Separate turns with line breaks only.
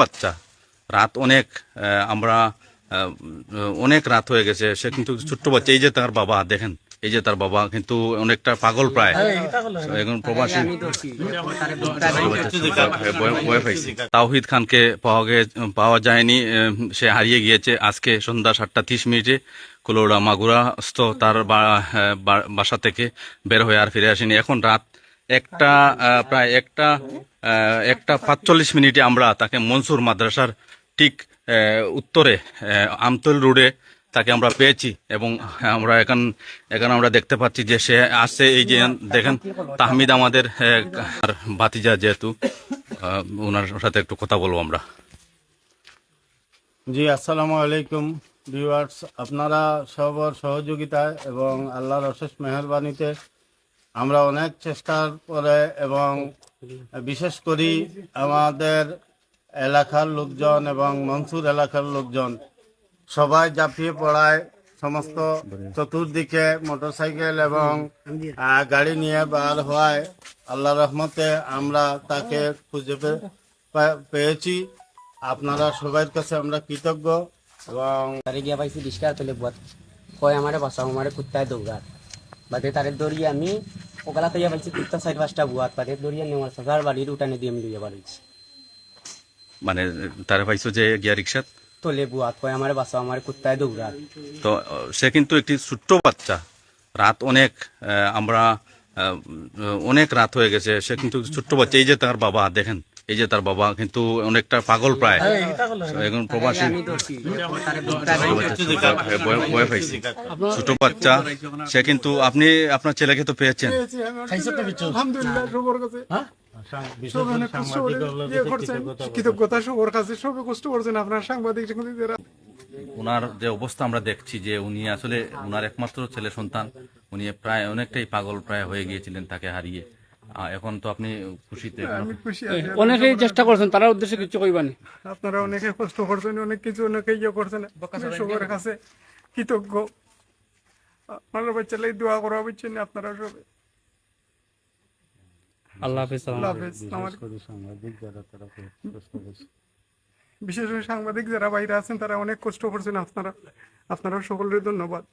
বাচ্চা রাত অনেক আমরা অনেক রাত হয়ে গেছে, সে কিন্তু ছোট্ট বাচ্চা। এই যে তার বাবা, দেখেন এই যে তার বাবা কিন্তু অনেকটা পাগল প্রায়, এখন প্রবাসী। ভয় পাইছি। তাওহিদ খানকে পাওয়া যায়নি, সে হারিয়ে গিয়েছে আজকে সন্ধ্যা 7:30 কুলোড়া মাগুরাস্থ তার বাসা থেকে বের হয়ে আর ফিরে আসেনি। এখন রাত একটা প্রায় একটা 45 আমরা তাকে মনসুর মাদ্রাসার ঠিক উত্তরে আমতল রোডে তাকে আমরা পেয়েছি, এবং আমরা এখন আমরা দেখতে পাচ্ছি যে সে আসছে। এই যে দেখেন তাহমিদ আমাদের ভাতিজা, যেহেতু ওনার সাথে একটু কথা বলবো আমরা।
জি, আসসালামু আলাইকুম ভিউয়ার্স। আপনারা সবার সহযোগিতায় এবং আল্লাহর অশেষ মেহেরবানিতে আমরা অনেক চেষ্টার পরে এবং বিশেষ করে আমাদের এলাকার লোকজন এবং মনসুর এলাকার লোকজন সবাই ঝাঁপিয়ে পড়ায় সমস্ত চতুর্দিকে মোটরসাইকেল এবং গাড়ি নিয়ে বার হওয়ায় আল্লাহর রহমতে আমরা তাকে খুঁজে পেয়েছি। আপনারা সবার কাছে আমরা কৃতজ্ঞ। এবং
তারে গিয়া পাইছি ডিসকার পেলে বুয়াত কয় আমারে বাঁচাও, আমারে কুত্তায় দৌড়ার বাদে তারে দৌড়িয়ে আমি ওকালা তৈয়া পাইছি কুত্তা 4-5টা বুয়াত বাদে দৌড়িয়ে নেওয়ার সাজার বাড়ির উঠানে দিয়ে আমি লইয়া বাড়িছি।
মানে তারা পাইছো যে গিয়া রিক্সাত
তোলে বুয়াত কয় আমারে বাঁচাও, আমারে কুত্তায় দৌড়ার।
তো সে কিন্তু একটি ছোট্ট বাচ্চা, রাত অনেক আমরা অনেক রাত হয়ে গেছে, সে কিন্তু ছোট্ট বাচ্চা। এই যে তার বাবা, দেখেন এই যে তার বাবা কিন্তু অনেকটা পাগল প্রায়, এখন প্রবাসী। ভয় পাইছি। ছোট বাচ্চা, সে কিন্তু আপনি আপনার ছেলেকে তো পেয়েছেন।
কৃতজ্ঞতা সবার কাছে, সবাই কষ্ট করছেন আপনার সাংবাদিক।
ওনার যে অবস্থা আমরা দেখছি যে উনি আসলে ওনার একমাত্র ছেলে সন্তান, উনি প্রায় অনেকটাই পাগল প্রায় হয়ে গিয়েছিলেন তাকে হারিয়ে। এখন তো আপনি খুশিতে?
আমি খুশি।
অনেকেই চেষ্টা করছেন, তার উদ্দেশ্যে কিছু কইবানি?
আপনারা অনেকে কষ্ট করছেন, অনেক কিছু অনেকে ইয়ে করছেন, সবার কাছে কৃতজ্ঞ। আপনারা বাচ্চালাই দোয়া করা বুঝছেন আপনারা সবাই।
আল্লাহ হাফেজ।
আল্লাহ হাফেজ। বিশেষ করে সাংবাদিক যারা বাইরে আছেন তারা অনেক কষ্ট করছেন, আপনারা সকলের ধন্যবাদ।